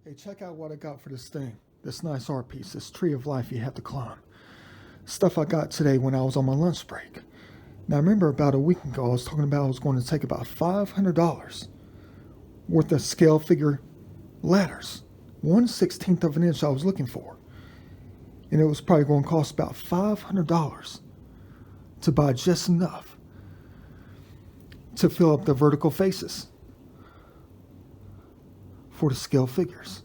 Hey, check out what I got for this thing. This nice art piece, this tree of life you have to climb. Stuff I got today when I was on my lunch break. Now, I remember about a week ago, I was talking about I was going to take about $500 worth of scale figure ladders. 1/16 of an inch I was looking for. And it was probably going to cost about $500 to buy just enough to fill up the vertical faces for the scale figures.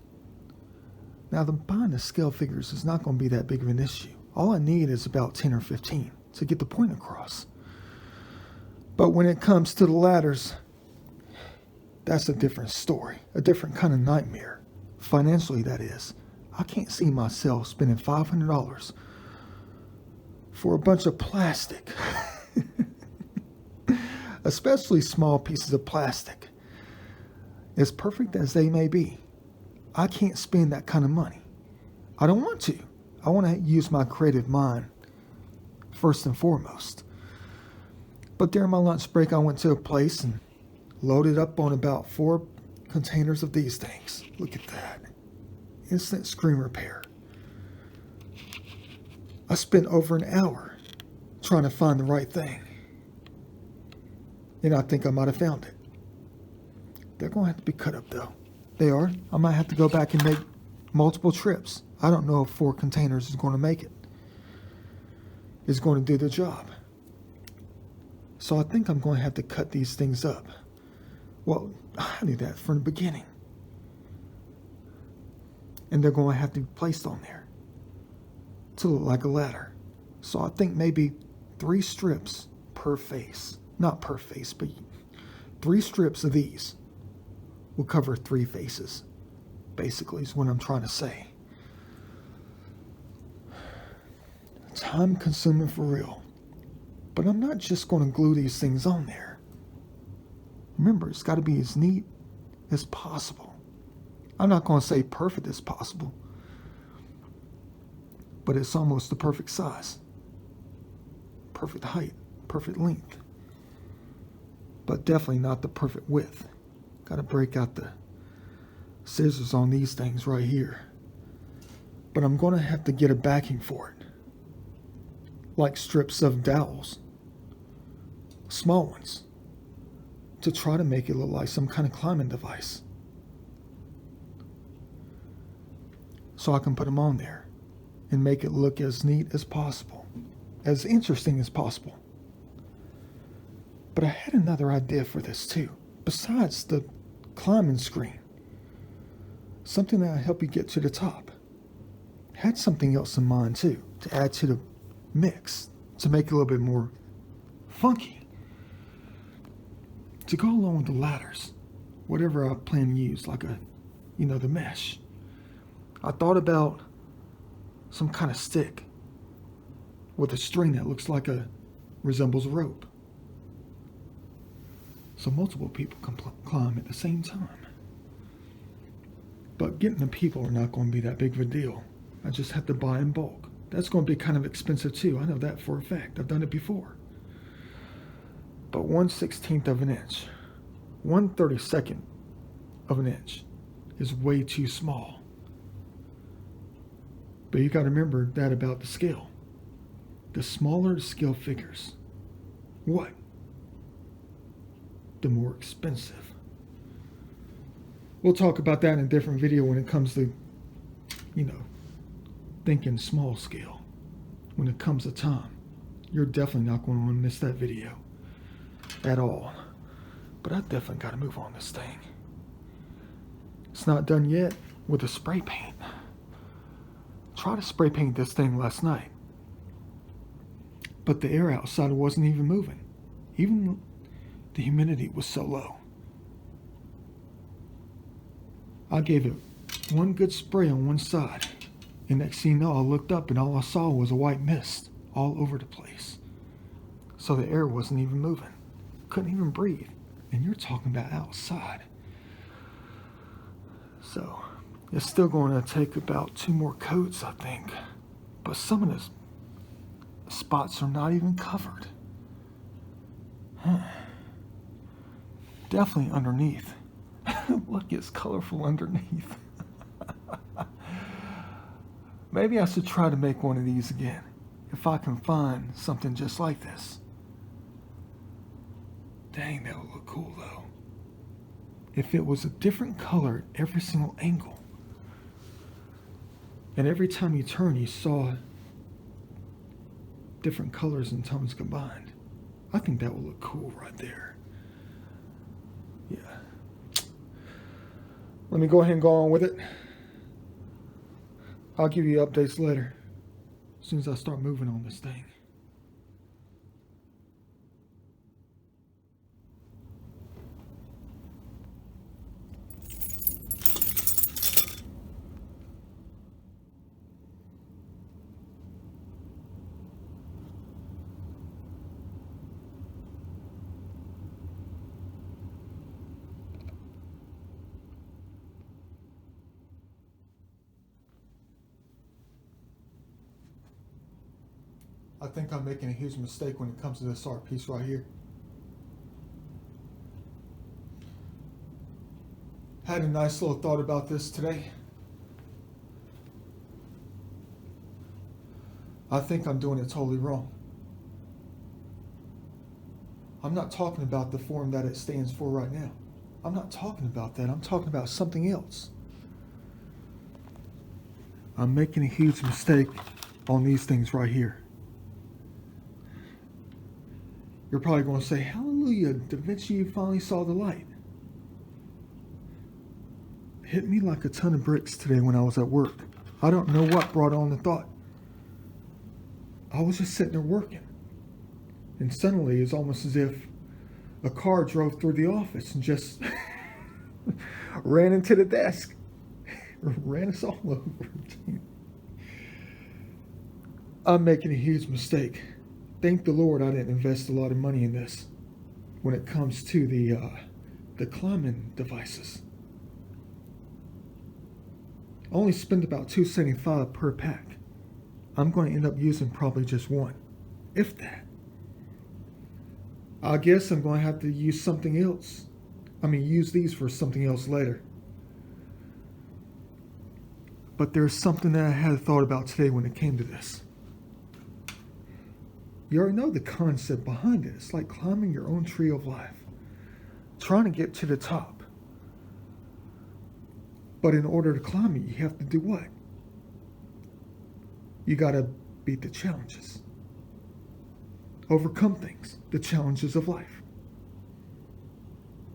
Now, buying the scale figures is not going to be that big of an issue. All I need is about 10 or 15 to get the point across. But when it comes to the ladders, that's a different story, a different kind of nightmare. Financially, that is. I can't see myself spending $500 for a bunch of plastic, especially small pieces of plastic. As perfect as they may be, I can't spend that kind of money. I don't want to. I want to use my creative mind first and foremost. But during my lunch break, I went to a place and loaded up on about 4 containers of these things. Look at that. Instant screen repair. I spent over an hour trying to find the right thing. And I think I might have found it. They're going to have to be cut up though. They are. I might have to go back and make multiple trips. I don't know if 4 containers is going to make it. It's going to do the job. So I think I'm going to have to cut these things up. Well, I knew that from the beginning. And they're going to have to be placed on there to look like a ladder. So I think maybe 3 strips per face. Not per face, but 3 strips of these will cover 3 faces. Basically is what I'm trying to say. Time consuming for real. But I'm not just going to glue these things on there. Remember, it's got to be as neat as possible. I'm not going to say perfect as possible, but it's almost the perfect size. Perfect height, perfect length. But definitely not the perfect width. Got to break out the scissors on these things right here. But I'm going to have to get a backing for it. Like strips of dowels. Small ones. To try to make it look like some kind of climbing device. So I can put them on there and make it look as neat as possible. As interesting as possible. But I had another idea for this too. Besides the climbing screen. Something that'll help you get to the top. Had something else in mind too. To add to the mix. To make it a little bit more funky. To go along with the ladders. Whatever I plan to use. Like the mesh. I thought about some kind of stick. With a string that looks like resembles a rope. So multiple people can climb at the same time. But getting the people are not going to be that big of a deal. I just have to buy in bulk. That's going to be kind of expensive too. I know that for a fact. I've done it before. But 1/16 of an inch, 1/32 of an inch is way too small. But you got to remember that about the scale. The smaller the scale figures, what? The more expensive. We'll talk about that in a different video when it comes to, thinking small scale. When it comes to time, you're definitely not going to want to miss that video at all. But I definitely got to move on this thing. It's not done yet with the spray paint. Tried to spray paint this thing last night. But the air outside wasn't even moving. Even the humidity was so low. I gave it one good spray on one side. And next thing you know, I looked up and all I saw was a white mist all over the place. So the air wasn't even moving. Couldn't even breathe. And you're talking about outside. So it's still going to take about 2 more coats, I think. But some of the spots are not even covered. Definitely underneath. Look, it's colorful underneath. Maybe I should try to make one of these again, if I can find something just like this. Dang, that would look cool though. If it was a different color at every single angle, and every time you turn you saw different colors and tones combined, I think that would look cool right there. Yeah. Let me go ahead and go on with it. I'll give you updates later, as soon as I start moving on this thing. I think I'm making a huge mistake when it comes to this art piece right here. Had a nice little thought about this today. I think I'm doing it totally wrong. I'm not talking about the form that it stands for right now. I'm not talking about that. I'm talking about something else. I'm making a huge mistake on these things right here. You're probably going to say, hallelujah, Da Vinci, you finally saw the light. Hit me like a ton of bricks today when I was at work. I don't know what brought on the thought. I was just sitting there working. And suddenly it's almost as if a car drove through the office and just ran into the desk. Ran us all over. I'm making a huge mistake. Thank the Lord I didn't invest a lot of money in this when it comes to the climbing devices. I only spend about $275 per pack. I'm going to end up using probably just one, if that. I guess I'm going to have to use something else. Use these for something else later. But there's something that I had thought about today when it came to this. You already know the concept behind it. It's like climbing your own tree of life, trying to get to the top. But in order to climb it, you have to do what? You got to beat the challenges. Overcome things, the challenges of life.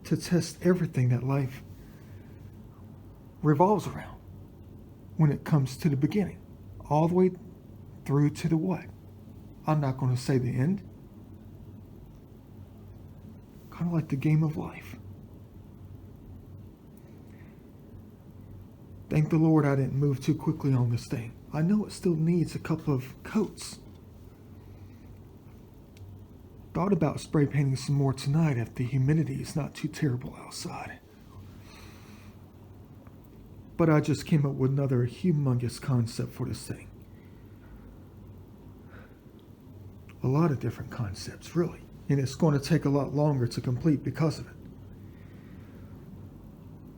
To test everything that life revolves around when it comes to the beginning, all the way through to the what? I'm not going to say the end. Kind of like the game of life. Thank the Lord I didn't move too quickly on this thing. I know it still needs a couple of coats. Thought about spray painting some more tonight if the humidity is not too terrible outside. But I just came up with another humongous concept for this thing. A lot of different concepts, really. And it's going to take a lot longer to complete because of it.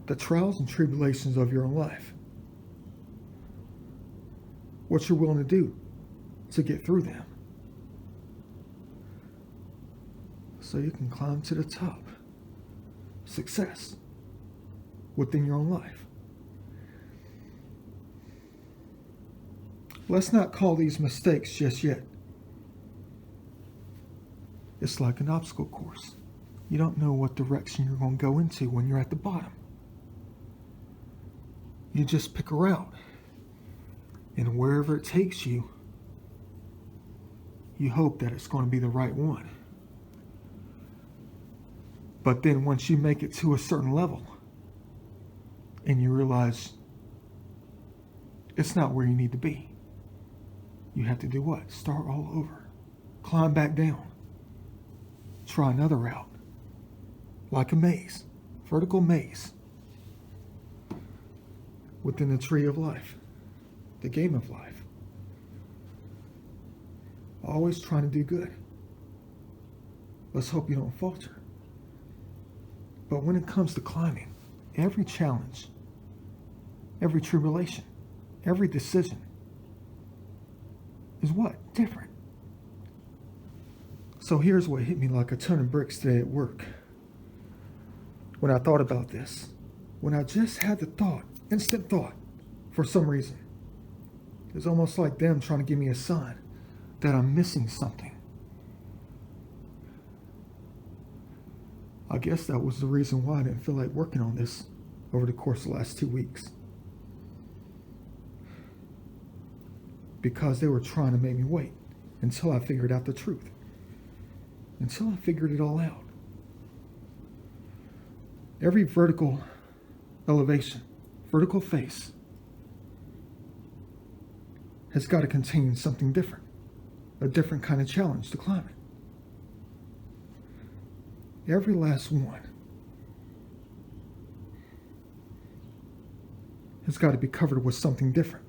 The trials and tribulations of your own life. What you're willing to do to get through them. So you can climb to the top. Success within your own life. Let's not call these mistakes just yet. It's like an obstacle course. You don't know what direction you're going to go into when you're at the bottom. You just pick a route. And wherever it takes you, you hope that it's going to be the right one. But then once you make it to a certain level, and you realize it's not where you need to be, you have to do what? Start all over. Climb back down. Try another route. Like a maze. Vertical maze. Within the tree of life. The game of life. Always trying to do good. Let's hope you don't falter. But when it comes to climbing, every challenge, every tribulation, every decision, is what? Different. So here's what hit me like a ton of bricks today at work. When I thought about this, when I just had the thought, instant thought, for some reason, it's almost like them trying to give me a sign that I'm missing something. I guess that was the reason why I didn't feel like working on this over the course of the last 2 weeks. Because they were trying to make me wait until I figured out the truth. Until I figured it all out. Every vertical elevation, vertical face, has got to contain something different. A different kind of challenge to climb it. Every last one has got to be covered with something different.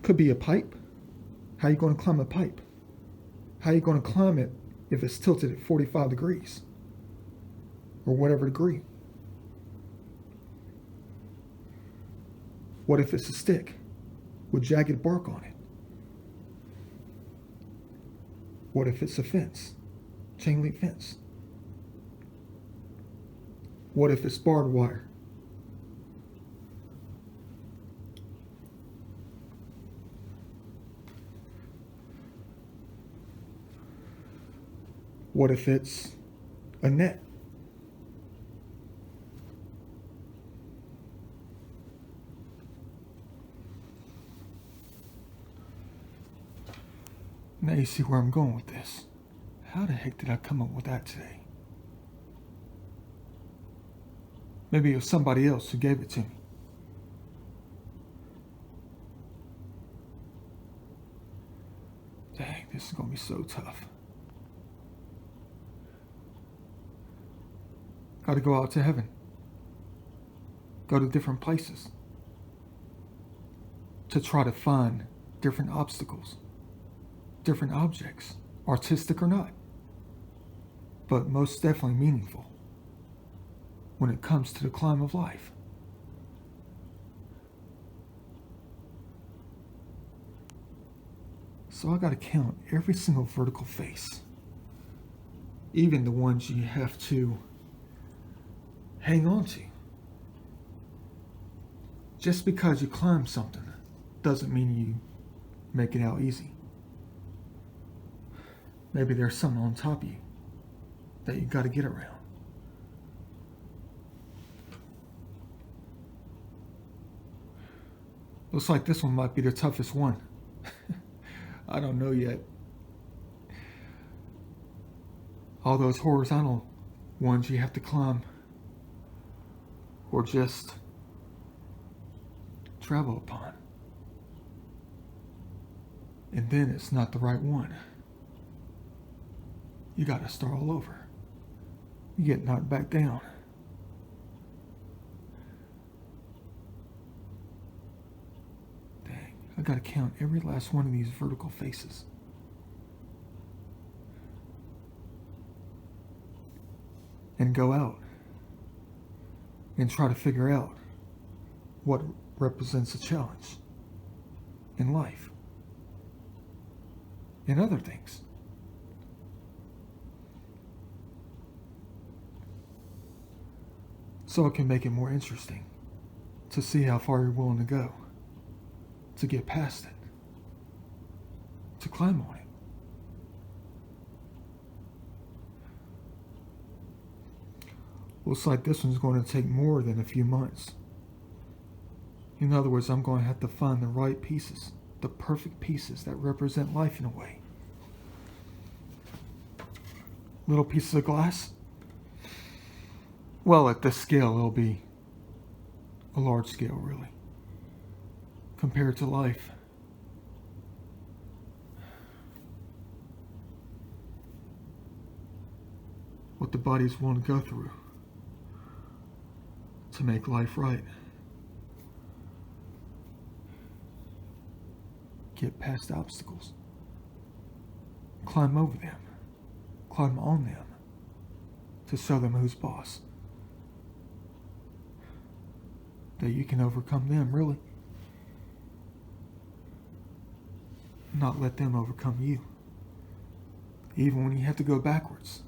Could be a pipe. How are you going to climb a pipe? How are you going to climb it if it's tilted at 45 degrees? Or whatever degree? What if it's a stick with jagged bark on it? What if it's a fence? Chain link fence? What if it's barbed wire? What if it's a net? Now you see where I'm going with this. How the heck did I come up with that today? Maybe it was somebody else who gave it to me. Dang, this is gonna be so tough. Gotta go out to heaven. Go to different places. To try to find different obstacles. Different objects, artistic or not, but most definitely meaningful when it comes to the climb of life. So I gotta count every single vertical face, even the ones you have to hang on to. Just because you climb something doesn't mean you make it out easy. Maybe there's something on top of you that you got to get around. Looks like this one might be the toughest one. I don't know yet. All those horizontal ones you have to climb or just travel upon. And then it's not the right one. You gotta start all over. You get knocked back down. Dang, I gotta count every last one of these vertical faces. And go out and try to figure out what represents a challenge in life and other things. So it can make it more interesting to see how far you're willing to go, to get past it, to climb on it. Looks like this one's going to take more than a few months. In other words, I'm going to have to find the right pieces, the perfect pieces that represent life in a way. Little pieces of glass? Well, at this scale, it'll be a large scale, really, compared to life. What the body's willing to go through to make life right. Get past obstacles. Climb over them. Climb on them. To show them who's boss. That you can overcome them, really. not let them overcome you. Even when you have to go backwards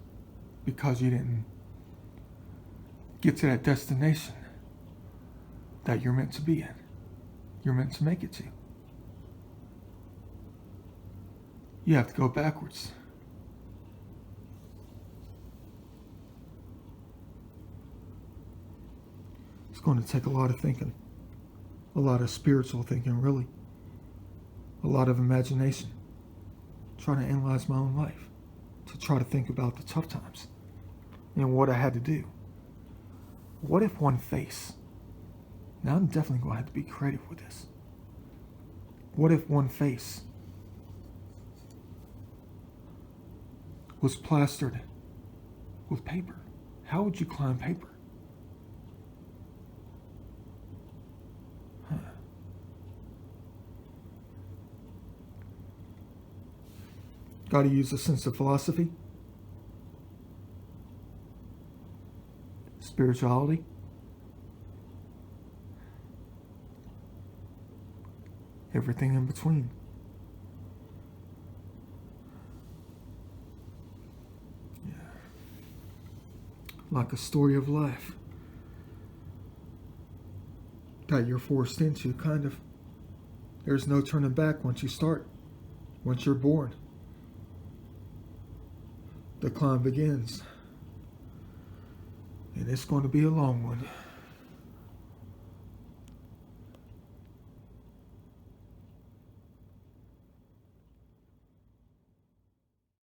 because you didn't get to that destination that you're meant to be in. You're meant to make it to. You have to go backwards. It's going to take a lot of thinking. A lot of spiritual thinking, really. A lot of imagination. Trying to analyze my own life. To try to think about the tough times. And what I had to do. What if one face... Now I'm definitely going to have to be creative with this. What if one face was plastered with paper? How would you climb paper? Huh. Got to use a sense of philosophy, spirituality, everything in between. Yeah. Like a story of life that you're forced into, kind of. There's no turning back once you start. Once you're born. The climb begins. And it's going to be a long one.